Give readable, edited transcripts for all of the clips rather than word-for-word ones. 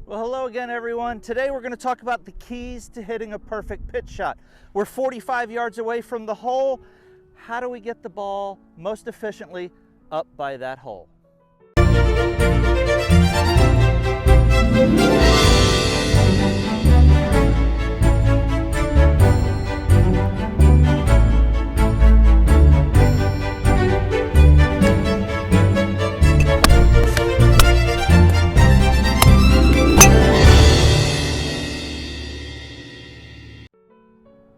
Well, hello again, everyone. Today we're going to talk about the keys to hitting a perfect pitch shot. We're 45 yards away from the hole. How do we get the ball most efficiently up by that hole?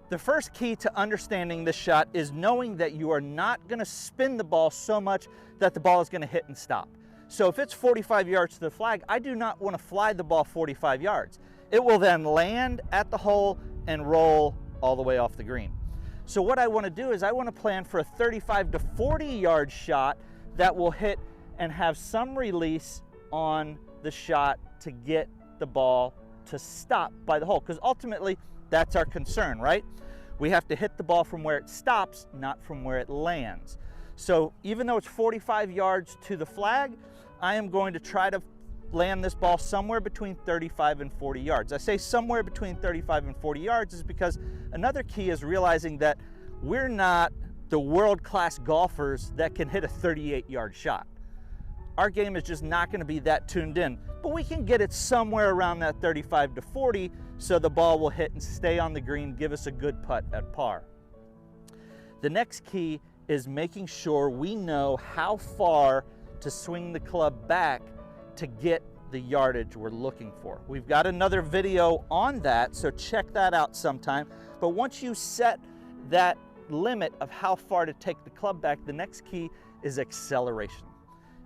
The first key to understanding this shot is knowing that you are not going to spin the ball so much that the ball is going to hit and stop. So if it's 45 yards to the flag, I do not want to fly the ball 45 yards. It will then land at the hole and roll all the way off the green. So what I want to do is I want to plan for a 35 to 40 yard shot that will hit and have some release on the shot to get the ball to stop by the hole, because ultimately that's our concern, right? We have to hit the ball from where it stops, not from where it lands. So even though it's 45 yards to the flag, I am going to try to land this ball somewhere between 35 and 40 yards. I say somewhere between 35 and 40 yards is because another key is realizing that we're not the world-class golfers that can hit a 38-yard shot. Our game is just not going to be that tuned in, but we can get it somewhere around that 35 to 40 so the ball will hit and stay on the green, give us a good putt at par. The next key is making sure we know how far to swing the club back to get the yardage we're looking for. We've got another video on that, so check that out sometime. But once you set that limit of how far to take the club back, the next key is acceleration.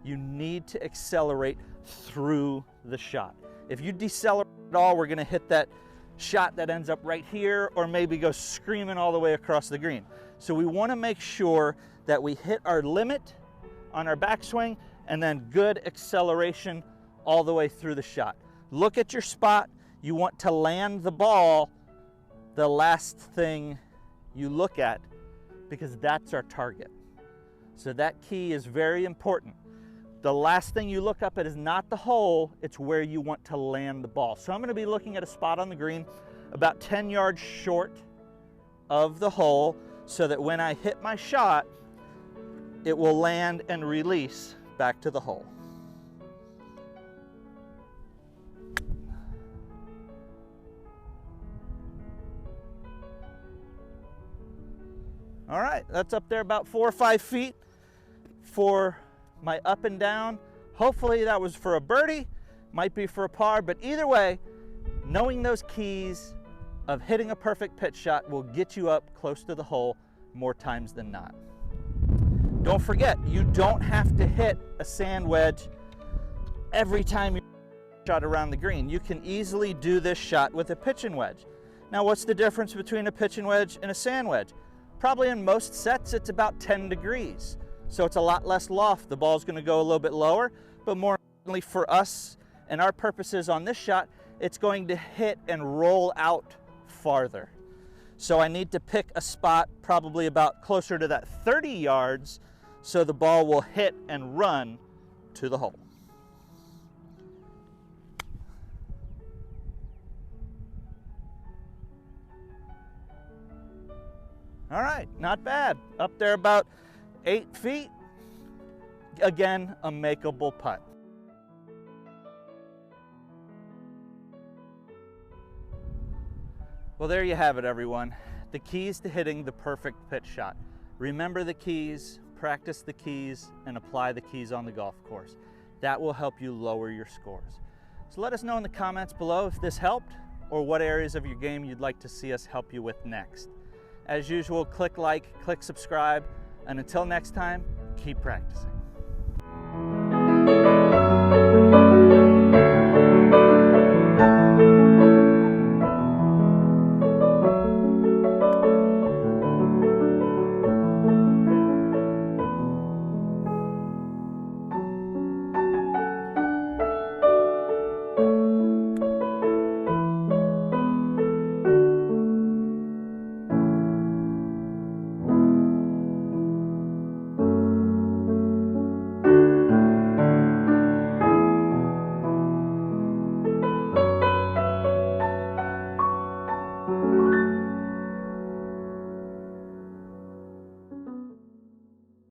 You need to accelerate through the shot. If you decelerate at all, we're going to hit that shot that ends up right here, or maybe go screaming all the way across the green. So we want to make sure that we hit our limit on our backswing and then good acceleration all the way through the shot. Look at your spot. You want to land the ball the last thing you look at, because that's our target. So that key is very important. The last thing you look up at is not the hole, it's where you want to land the ball. So I'm going to be looking at a spot on the green about 10 yards short of the hole, so that when I hit my shot, it will land and release back to the hole. All right, that's up there about 4 or 5 feet for my up and down. Hopefully that was for a birdie, might be for a par, but either way, knowing those keys of hitting a perfect pitch shot will get you up close to the hole more times than not. Don't forget, you don't have to hit a sand wedge every time you shot around the green. You can easily do this shot with a pitching wedge. Now, what's the difference between a pitching wedge and a sand wedge? Probably in most sets, it's about 10 degrees. So it's a lot less loft. The ball's going to go a little bit lower, but more importantly for us and our purposes on this shot, it's going to hit and roll out farther. So I need to pick a spot probably about closer to that 30 yards so the ball will hit and run to the hole. All right, not bad. Up there about 8 feet. Again, a makeable putt. Well, there you have it, everyone. The keys to hitting the perfect pitch shot. Remember the keys, practice the keys, and apply the keys on the golf course. That will help you lower your scores. So let us know in the comments below if this helped, or what areas of your game you'd like to see us help you with next. As usual, click like, click subscribe, and until next time, keep practicing.